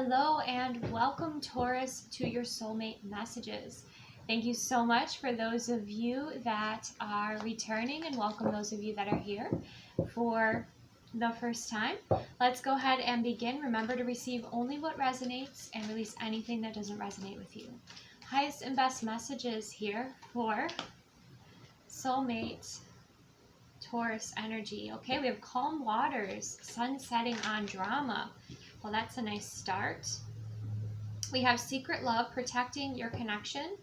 Hello and welcome, Taurus, to your soulmate messages. Thank you so much for those of you that are returning, and welcome those of you that are here for the first time. Let's go ahead and begin. Remember to receive only what resonates and release anything that doesn't resonate with you. Highest and best messages here for soulmate Taurus energy. Okay, we have calm waters, sun setting on drama. Well, that's a nice start. We have secret love, protecting your connection,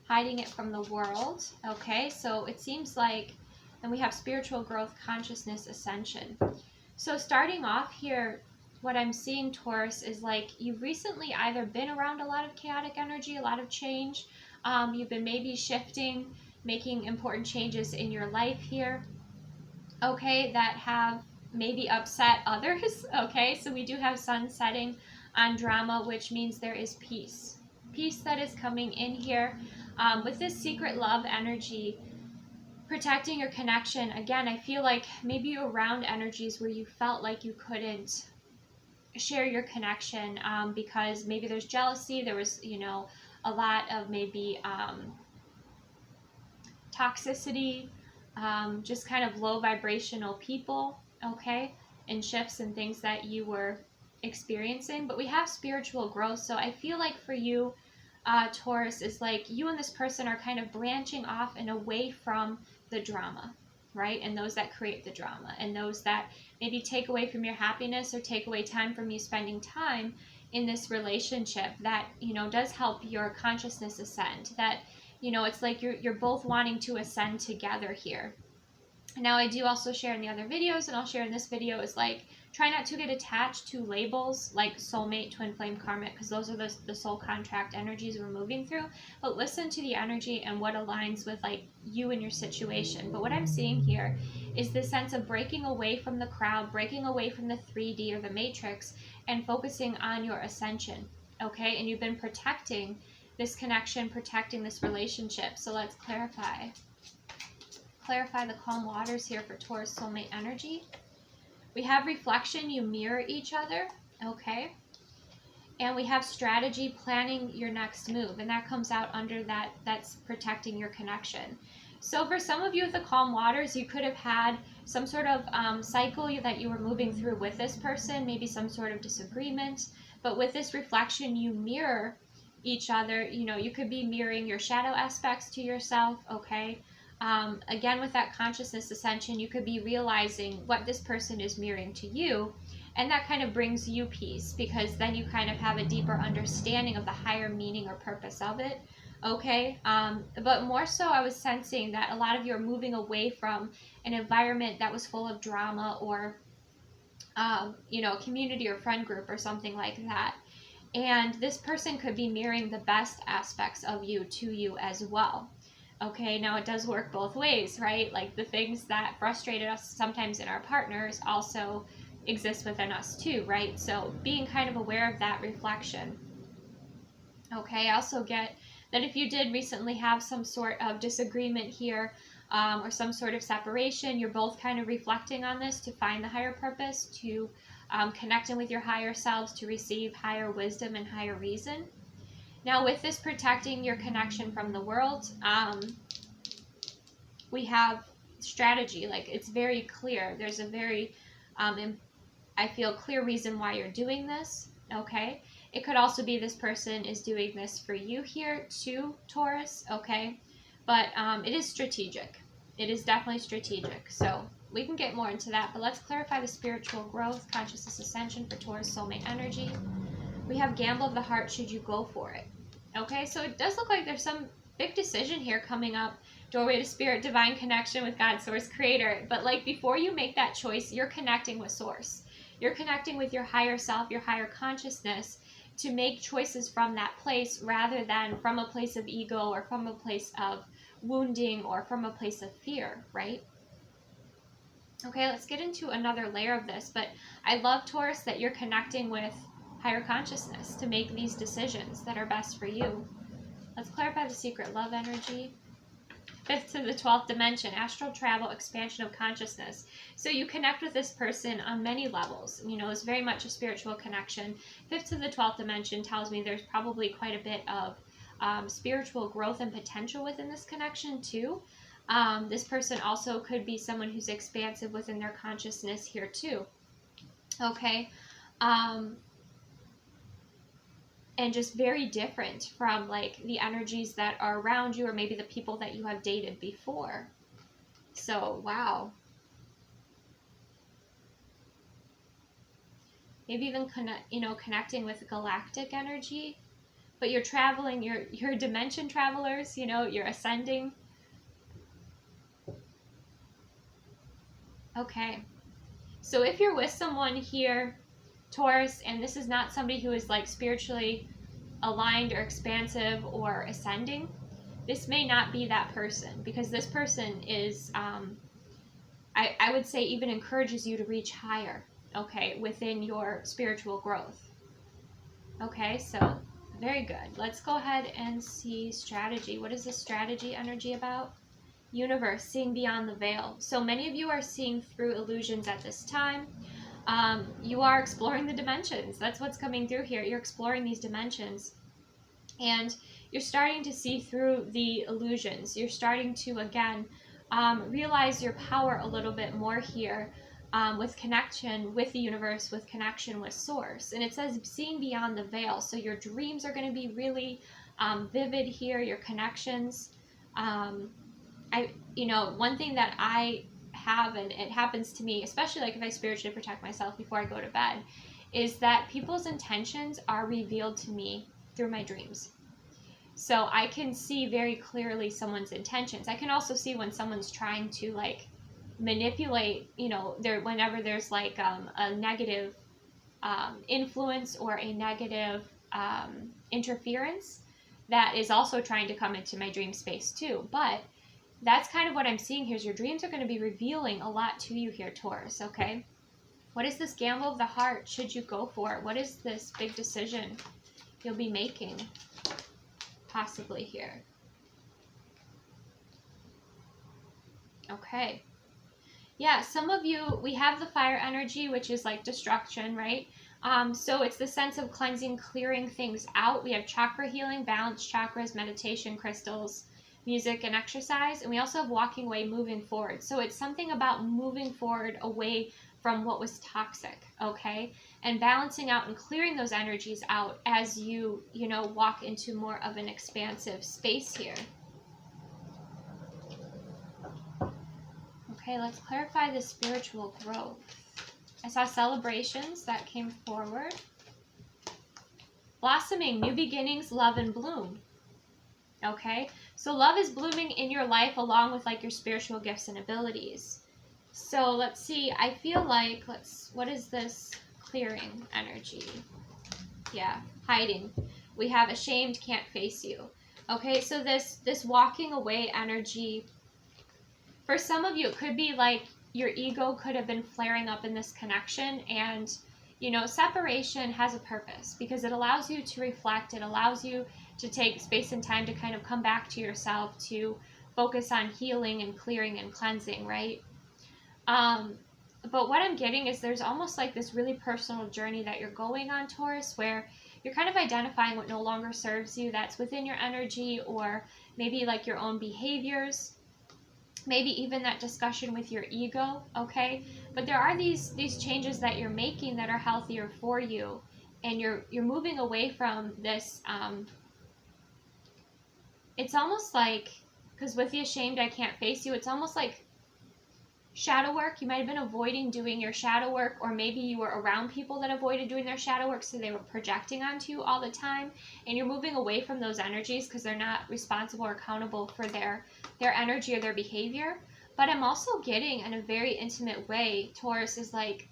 hiding it from the world. Okay, so it seems like, and we have spiritual growth, consciousness, ascension. So starting off here, what I'm seeing, Taurus, is like you've recently either been around a lot of chaotic energy, a lot of change. You've been maybe shifting, making important changes in your life here. Okay, that have maybe upset others. Okay, so we do have sun setting on drama, which means there is peace that is coming in here with this secret love energy, protecting your connection. Again, I feel like maybe you're around energies where you felt like you couldn't share your connection because maybe there's jealousy, there was a lot of maybe toxicity, just kind of low vibrational people, okay, and shifts and things that you were experiencing. But we have spiritual growth, so I feel like for you, Taurus, is like you and this person are kind of branching off and away from the drama, right? And those that create the drama, and those that maybe take away from your happiness or take away time from you spending time in this relationship that does help your consciousness ascend. That it's like you're both wanting to ascend together here. Now, I do also share in the other videos, and I'll share in this video, is like try not to get attached to labels like soulmate, twin flame, karmic, because those are the soul contract energies we're moving through. But listen to the energy and what aligns with like you and your situation. But what I'm seeing here is this sense of breaking away from the crowd, breaking away from the 3D or the matrix, and focusing on your ascension. Okay, and you've been protecting this connection, protecting this relationship. So let's clarify the calm waters here for Taurus soulmate energy. We have reflection, you mirror each other, okay? And we have strategy, planning your next move, and that comes out under that's protecting your connection. So for some of you with the calm waters, you could have had some sort of cycle that you were moving through with this person, maybe some sort of disagreement. But with this reflection, you mirror each other. You could be mirroring your shadow aspects to yourself, okay? Again, with that consciousness ascension, you could be realizing what this person is mirroring to you, and that kind of brings you peace, because then you kind of have a deeper understanding of the higher meaning or purpose of it, okay? But more so, I was sensing that a lot of you are moving away from an environment that was full of drama, or a community or friend group or something like that. And this person could be mirroring the best aspects of you to you as well. Okay, now it does work both ways, right? Like the things that frustrated us sometimes in our partners also exist within us too, right? So being kind of aware of that reflection. Okay, I also get that if you did recently have some sort of disagreement here, or some sort of separation, you're both kind of reflecting on this to find the higher purpose, to connecting with your higher selves, to receive higher wisdom and higher reason. Now, with this protecting your connection from the world, we have strategy. Like, it's very clear. There's a very, I feel, clear reason why you're doing this, okay? It could also be this person is doing this for you here too, Taurus, okay? But it is strategic. It is definitely strategic. So we can get more into that, but let's clarify the spiritual growth, consciousness ascension for Taurus soulmate energy. We have gamble of the heart, should you go for it? Okay, so it does look like there's some big decision here coming up. Doorway to spirit, divine connection with God, source, creator. But like before you make that choice, you're connecting with source. You're connecting with your higher self, your higher consciousness, to make choices from that place rather than from a place of ego or from a place of wounding or from a place of fear, right? Okay, let's get into another layer of this. But I love, Taurus, that you're connecting with higher consciousness to make these decisions that are best for you. Let's clarify the secret love energy. 5th to the 12th dimension, astral travel, expansion of consciousness. So you connect with this person on many levels. You know, it's very much a spiritual connection. 5th to the 12th dimension tells me there's probably quite a bit of spiritual growth and potential within this connection too. This person also could be someone who's expansive within their consciousness here too. Okay. And just very different from like the energies that are around you, or maybe the people that you have dated before. So, wow. Maybe even connecting with galactic energy. But you're traveling, you're dimension travelers, you're ascending. Okay. So if you're with someone here, Taurus, and this is not somebody who is like spiritually aligned or expansive or ascending, this may not be that person, because this person is, I would say, even encourages you to reach higher, okay, within your spiritual growth. Okay, so very good. Let's go ahead and see strategy. What is the strategy energy about? Universe, seeing beyond the veil. So many of you are seeing through illusions at this time. You are exploring the dimensions. That's what's coming through here. You're exploring these dimensions, and you're starting to see through the illusions. You're starting to, again, realize your power a little bit more here, with connection with the universe, with connection with source. And it says seeing beyond the veil. So your dreams are going to be really vivid here, your connections. One thing that I have, and it happens to me, especially like if I spiritually protect myself before I go to bed, is that people's intentions are revealed to me through my dreams. So I can see very clearly someone's intentions. I can also see when someone's trying to like manipulate, whenever there's like a negative influence or a negative interference that is also trying to come into my dream space too. But that's kind of what I'm seeing here, is your dreams are going to be revealing a lot to you here, Taurus, okay? What is this gamble of the heart should you go for? What is this big decision you'll be making possibly here? Okay. Yeah, some of you, we have the fire energy, which is like destruction, right? So it's the sense of cleansing, clearing things out. We have chakra healing, balance chakras, meditation, crystals, music, and exercise. And we also have walking away, moving forward. So it's something about moving forward away from what was toxic, okay? And balancing out and clearing those energies out as you, walk into more of an expansive space here. Okay, let's clarify the spiritual growth. I saw celebrations that came forward. Blossoming, new beginnings, love, and bloom. Okay, so love is blooming in your life along with like your spiritual gifts and abilities. So let's see, I feel like, what is this clearing energy? Yeah, hiding. We have ashamed, can't face you. Okay, so this walking away energy, for some of you, it could be like your ego could have been flaring up in this connection, and separation has a purpose because it allows you to reflect. It allows you to take space and time to kind of come back to yourself, to focus on healing and clearing and cleansing, right? But what I'm getting is there's almost like this really personal journey that you're going on, Taurus, where you're kind of identifying what no longer serves you, that's within your energy, or maybe like your own behaviors, maybe even that discussion with your ego, okay? But there are these changes that you're making that are healthier for you, and you're moving away from this, it's almost like, because with the ashamed, I can't face you, it's almost like shadow work. You might have been avoiding doing your shadow work, or maybe you were around people that avoided doing their shadow work, so they were projecting onto you all the time, and you're moving away from those energies because they're not responsible or accountable for their energy or their behavior. But I'm also getting, in a very intimate way, Taurus, is like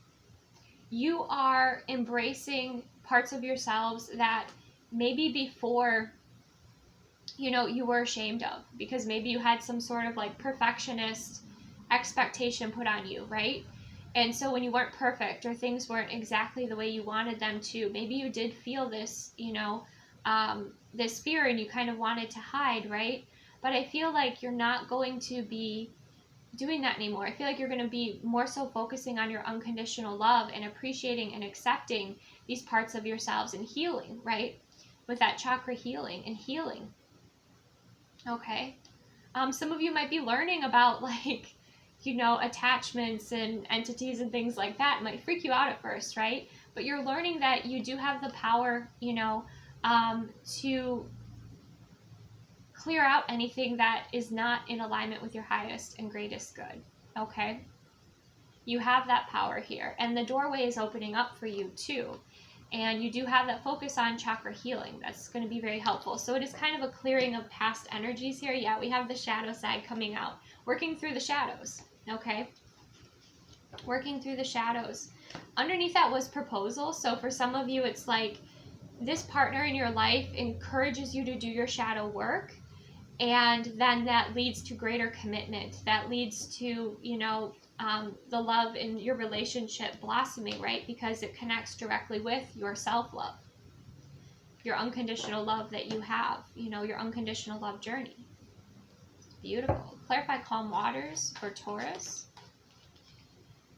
you are embracing parts of yourselves that maybe before you were ashamed of, because maybe you had some sort of like perfectionist expectation put on you, right? And so when you weren't perfect, or things weren't exactly the way you wanted them to, maybe you did feel this, this fear, and you kind of wanted to hide, right? but I feel like you're not going to be doing that anymore. I feel like you're going to be more so focusing on your unconditional love and appreciating and accepting these parts of yourselves and healing, right? With that chakra healing and healing. Okay. Some of you might be learning about like, you know, attachments and entities and things like that. It might freak you out at first, right? But you're learning that you do have the power, you know, to clear out anything that is not in alignment with your highest and greatest good. Okay? You have that power here. And the doorway is opening up for you too. And you do have that focus on chakra healing. That's going to be very helpful. So it is kind of a clearing of past energies here. Yeah, we have the shadow side coming out. Working through the shadows. Okay? Working through the shadows. Underneath that was proposal. So for some of you, it's like this partner in your life encourages you to do your shadow work. And then that leads to greater commitment. That leads to, you know, the love in your relationship blossoming, right? Because it connects directly with your self-love, your unconditional love that you have, you know, your unconditional love journey. It's beautiful. Clarify calm waters for Taurus.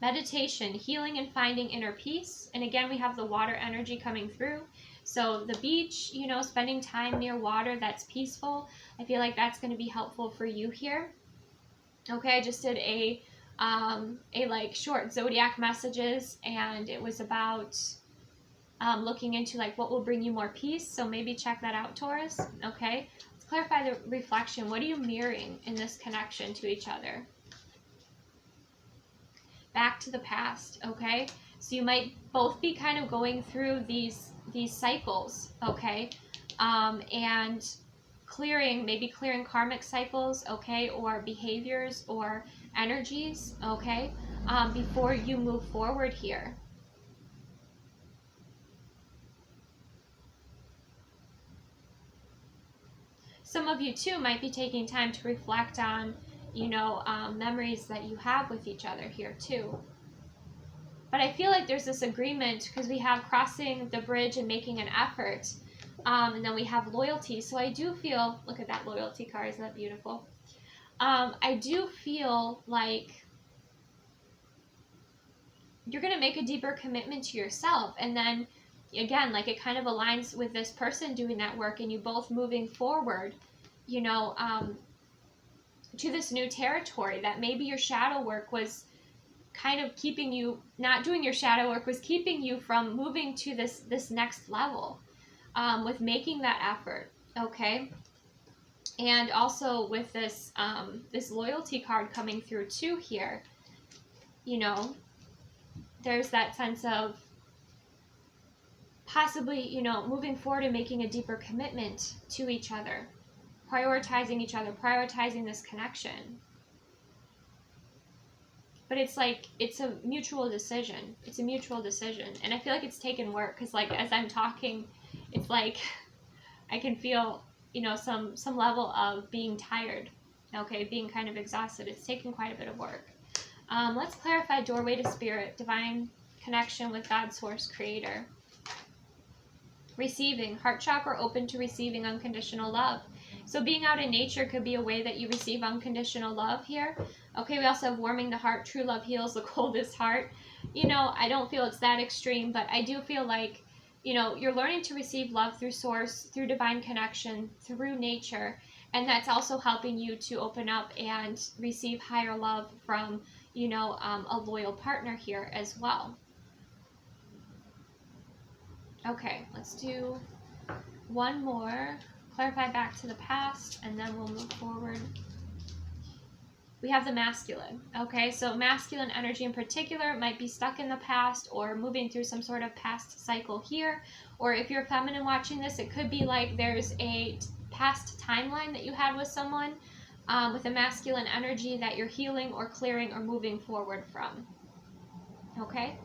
Meditation, healing and finding inner peace. And again, we have the water energy coming through. So the beach, you know, spending time near water that's peaceful. I feel like that's going to be helpful for you here. Okay, I just did a like short zodiac messages, and it was about looking into like what will bring you more peace. So maybe check that out, Taurus. Okay, let's clarify the reflection. What are you mirroring in this connection to each other? Back to the past. Okay, so you might both be kind of going through these cycles. Okay, and maybe clearing karmic cycles, okay, or behaviors or energies, okay, before you move forward here. Some of you too might be taking time to reflect on, you know, memories that you have with each other here too. But I feel like there's this agreement because we have crossing the bridge and making an effort. And then we have loyalty. So I do feel, look at that loyalty card, isn't that beautiful? I do feel like you're going to make a deeper commitment to yourself. And then, again, like it kind of aligns with this person doing that work and you both moving forward, you know, to this new territory that maybe your shadow work was kind of keeping you, not doing your shadow work was keeping you from moving to this next level. With making that effort, okay? And also with this this loyalty card coming through too here, you know, there's that sense of possibly, you know, moving forward and making a deeper commitment to each other, prioritizing each other, prioritizing this connection. But it's like, it's a mutual decision. It's a mutual decision. And I feel like it's taken work because like as I'm talking, it's like I can feel, you know, some level of being tired, okay, being kind of exhausted. It's taken quite a bit of work. Let's clarify doorway to spirit, divine connection with God, source, creator. Receiving, heart chakra open to receiving unconditional love. So being out in nature could be a way that you receive unconditional love here. Okay, we also have warming the heart, true love heals the coldest heart. You know, I don't feel it's that extreme, but I do feel like, you know, you're learning to receive love through source, through divine connection, through nature. And that's also helping you to open up and receive higher love from, you know, a loyal partner here as well. Okay, let's do one more. Clarify back to the past, and then we'll move forward. We have the masculine. Okay, so masculine energy in particular might be stuck in the past or moving through some sort of past cycle here. Or if you're feminine watching this, it could be like there's a past timeline that you had with someone with a masculine energy that you're healing or clearing or moving forward from. Okay?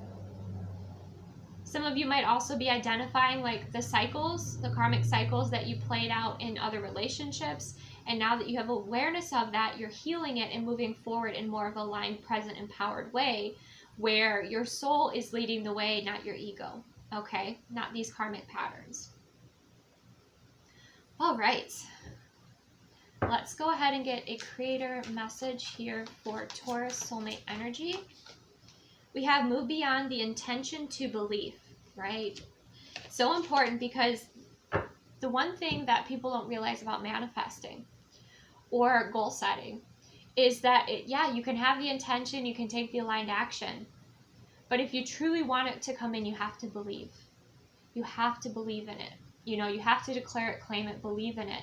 Some of you might also be identifying like the cycles, the karmic cycles that you played out in other relationships. And now that you have awareness of that, you're healing it and moving forward in more of a aligned, present, empowered way where your soul is leading the way, not your ego. Okay? Not these karmic patterns. All right. let's go ahead and get a creator message here for Taurus soulmate energy. We have move beyond the intention to belief, right? So important, because the one thing that people don't realize about manifesting or goal setting is that, you can have the intention, you can take the aligned action, but if you truly want it to come in, you have to believe. You have to believe in it. You know, you have to declare it, claim it, believe in it.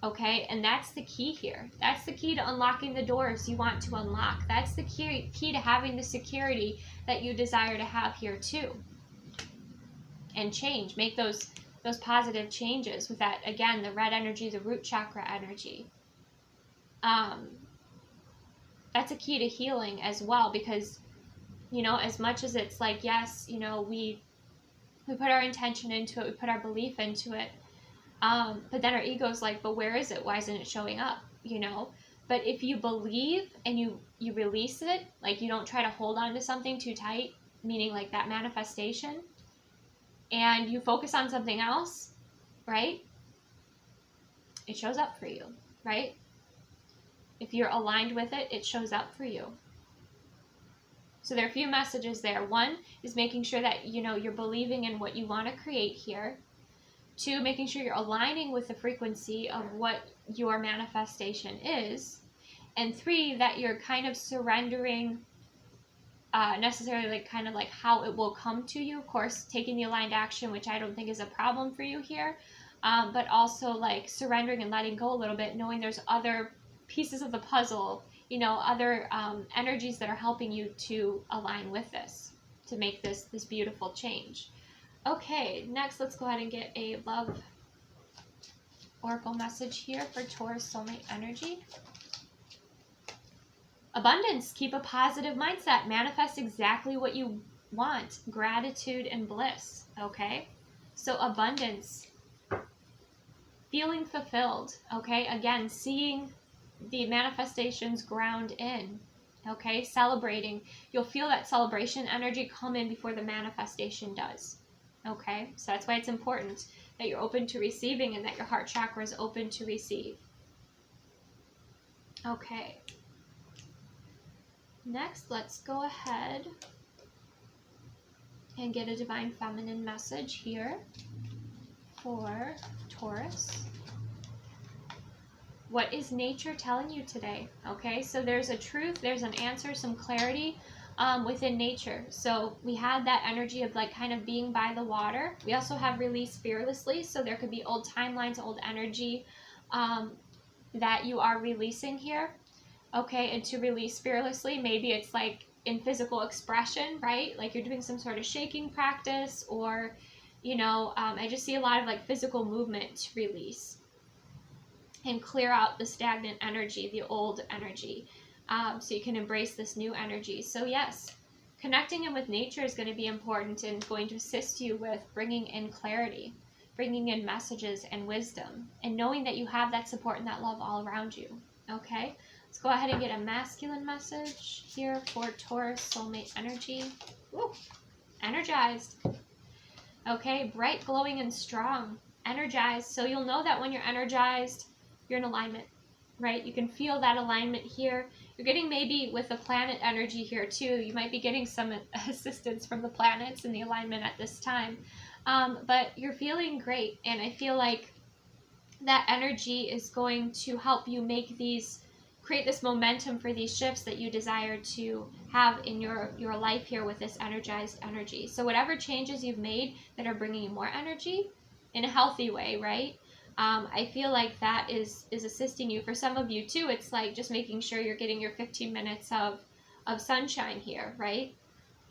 Okay, and that's the key here. That's the key to unlocking the doors you want to unlock. That's the key to having the security that you desire to have here too. And change, make those positive changes with that, again, the red energy, the root chakra energy. That's a key to healing as well, because, you know, as much as it's like, yes, you know, we put our intention into it, we put our belief into it, but then our ego's like, but where is it? Why isn't it showing up? You know? But if you believe and you release it, like you don't try to hold on to something too tight, meaning like that manifestation, and you focus on something else, right? It shows up for you, right? If you're aligned with it, it shows up for you. So there are a few messages there. One is making sure that, you know, you're believing in what you want to create here. Two, making sure you're aligning with the frequency of what your manifestation is. And three, that you're kind of surrendering necessarily like kind of like how it will come to you. Of course, taking the aligned action, which I don't think is a problem for you here, but also like surrendering and letting go a little bit, knowing there's other pieces of the puzzle, you know, other energies that are helping you to align with this, to make this beautiful change. Okay, next let's go ahead and get a love oracle message here for Taurus soulmate energy. Abundance, keep a positive mindset, manifest exactly what you want, gratitude and bliss, okay? So abundance, feeling fulfilled, okay? Again, seeing the manifestations ground in, okay? Celebrating, you'll feel that celebration energy come in before the manifestation does, okay? So that's why it's important that you're open to receiving and that your heart chakra is open to receive. Okay. Next, let's go ahead and get a divine feminine message here for Taurus. What is nature telling you today? Okay, so there's a truth, there's an answer, some clarity within nature. So we had that energy of like kind of being by the water. We also have release fearlessly. So there could be old timelines, old energy that you are releasing here. Okay, and to release fearlessly, maybe it's like in physical expression, right? Like you're doing some sort of shaking practice, or, you know, I just see a lot of like physical movement to release and clear out the stagnant energy, the old energy, so you can embrace this new energy. So yes, connecting in with nature is going to be important and going to assist you with bringing in clarity, bringing in messages and wisdom, and knowing that you have that support and that love all around you. Okay, let's go ahead and get a masculine message here for Taurus soulmate energy. Woo, energized. Okay, bright, glowing, and strong. Energized. So you'll know that when you're energized, you're in alignment, right? You can feel that alignment here. You're getting maybe with the planet energy here too. You might be getting some assistance from the planets in the alignment at this time. But you're feeling great. And I feel like that energy is going to help you create this momentum for these shifts that you desire to have in your life here with this energized energy. So whatever changes you've made that are bringing you more energy in a healthy way, right? I feel like that is assisting you. For some of you too, it's like just making sure you're getting your 15 minutes of sunshine here, right?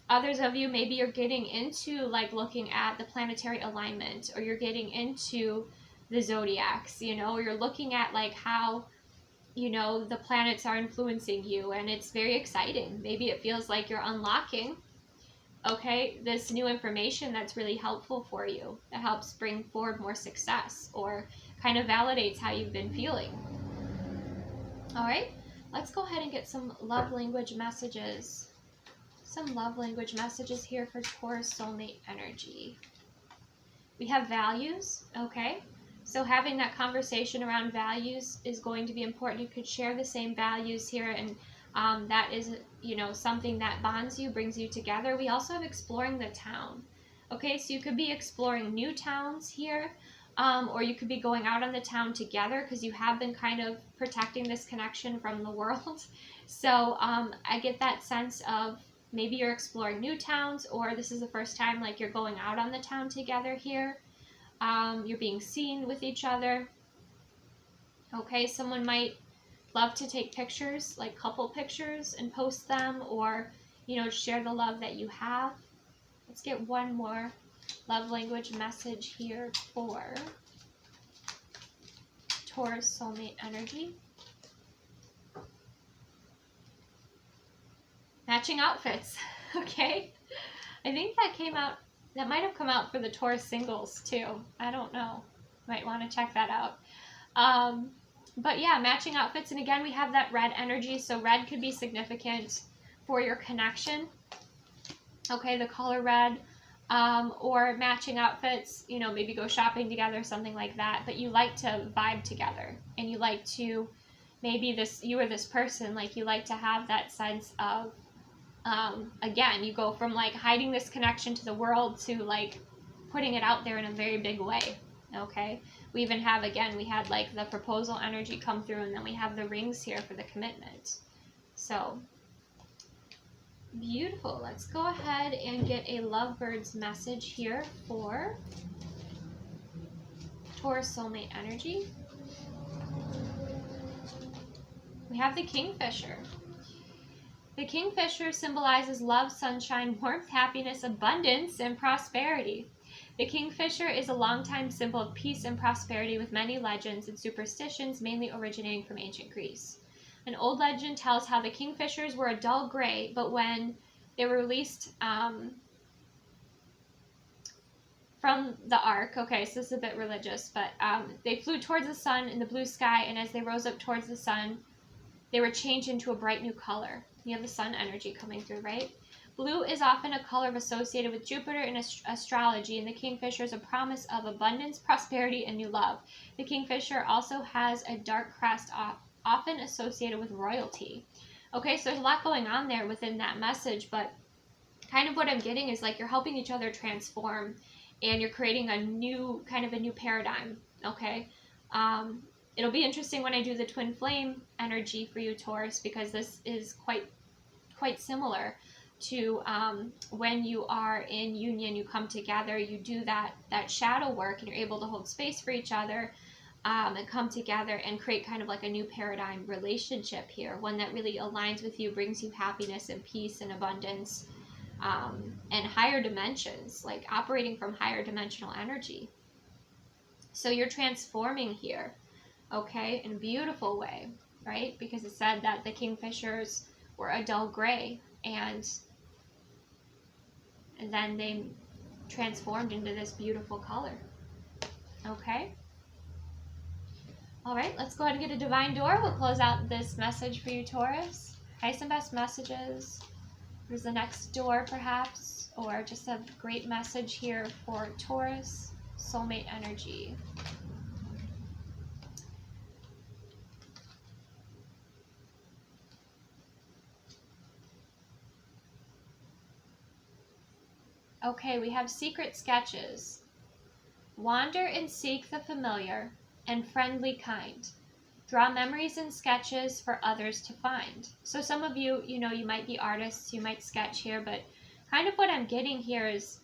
Others of you, maybe you're getting into like looking at the planetary alignment, or you're getting into the zodiacs, you know, or you're looking at like how, you know, the planets are influencing you, and it's very exciting. Maybe it feels like you're unlocking, okay, this new information that's really helpful for you, that helps bring forward more success, or kind of validates how you've been feeling. All right, let's go ahead and get some love language messages. Some love language messages here for Taurus soulmate energy. We have values, okay? So having that conversation around values is going to be important. You could share the same values here, and that is, you know, something that bonds you, brings you together. We also have exploring the town. Okay, so you could be exploring new towns here, or you could be going out on the town together because you have been kind of protecting this connection from the world. So I get that sense of maybe you're exploring new towns, or this is the first time like you're going out on the town together here. You're being seen with each other. Okay, someone might love to take pictures, like couple pictures, and post them, or, you know, share the love that you have. Let's get one more love language message here for Taurus soulmate energy. Matching outfits. Okay, I think that came out, that might have come out for the Taurus singles too. I don't know, might want to check that out. But yeah, matching outfits. And again, we have that red energy, so red could be significant for your connection. Okay, the color red, or matching outfits, you know, maybe go shopping together, something like that. But you like to vibe together, and you like to, maybe this, you or this person, like you like to have that sense of, again, you go from like hiding this connection to the world to like putting it out there in a very big way. Okay, we even have, again, we had like the proposal energy come through, and then we have the rings here for the commitment. So beautiful. Let's go ahead and get a lovebirds message here for Taurus soulmate energy. We have the Kingfisher. The Kingfisher symbolizes love, sunshine, warmth, happiness, abundance, and prosperity. The Kingfisher is a longtime symbol of peace and prosperity, with many legends and superstitions, mainly originating from ancient Greece. An old legend tells how the Kingfishers were a dull gray, but when they were released from the ark, okay, so this is a bit religious, but they flew towards the sun in the blue sky, and as they rose up towards the sun, they were changed into a bright new color. You have the sun energy coming through, right? Blue is often a color associated with Jupiter in astrology, and the Kingfisher is a promise of abundance, prosperity, and new love. The Kingfisher also has a dark crest often associated with royalty. Okay, so there's a lot going on there within that message, but kind of what I'm getting is like you're helping each other transform, and you're creating a new, kind of a new paradigm, okay? It'll be interesting when I do the twin flame energy for you, Taurus, because this is quite similar to when you are in union, you come together, you do that shadow work, and you're able to hold space for each other, and come together and create kind of like a new paradigm relationship here, one that really aligns with you, brings you happiness and peace and abundance, and higher dimensions, like operating from higher dimensional energy. So you're transforming here, okay, in a beautiful way, right? Because it said that the Kingfishers were a dull gray, and then they transformed into this beautiful color. Okay. All right, let's go ahead and get a divine door. We'll close out this message for you, Taurus. Highest and best messages. Here's the next door, perhaps, or just a great message here for Taurus soulmate energy. Okay, we have secret sketches. Wander and seek the familiar and friendly kind. Draw memories and sketches for others to find. So some of you, you know, you might be artists, you might sketch here, but kind of what I'm getting here is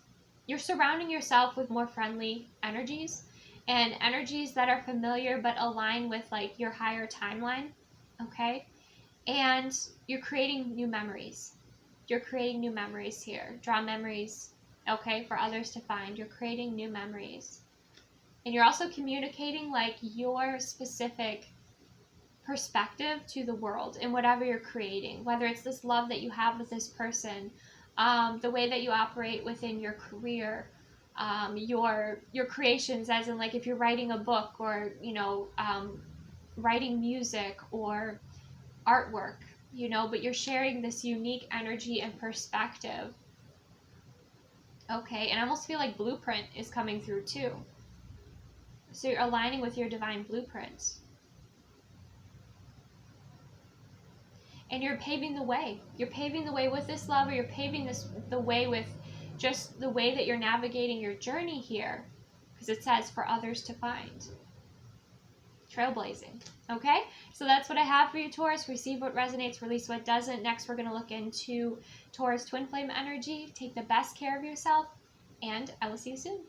you're surrounding yourself with more friendly energies, and energies that are familiar but align with like your higher timeline, okay? And you're creating new memories. You're creating new memories here. Draw memories, okay, for others to find. You're creating new memories. And you're also communicating like your specific perspective to the world in whatever you're creating, whether it's this love that you have with this person, the way that you operate within your career, your creations, as in like if you're writing a book, or, you know, writing music or artwork, you know, but you're sharing this unique energy and perspective. Okay, and I almost feel like blueprint is coming through too. So you're aligning with your divine blueprint. And you're paving the way. You're paving the way with this love, or you're paving the way with just the way that you're navigating your journey here. Because it says for others to find. Trailblazing. Okay? So that's what I have for you, Taurus. Receive what resonates, release what doesn't. Next, we're going to look into Taurus twin flame energy. Take the best care of yourself, and I will see you soon.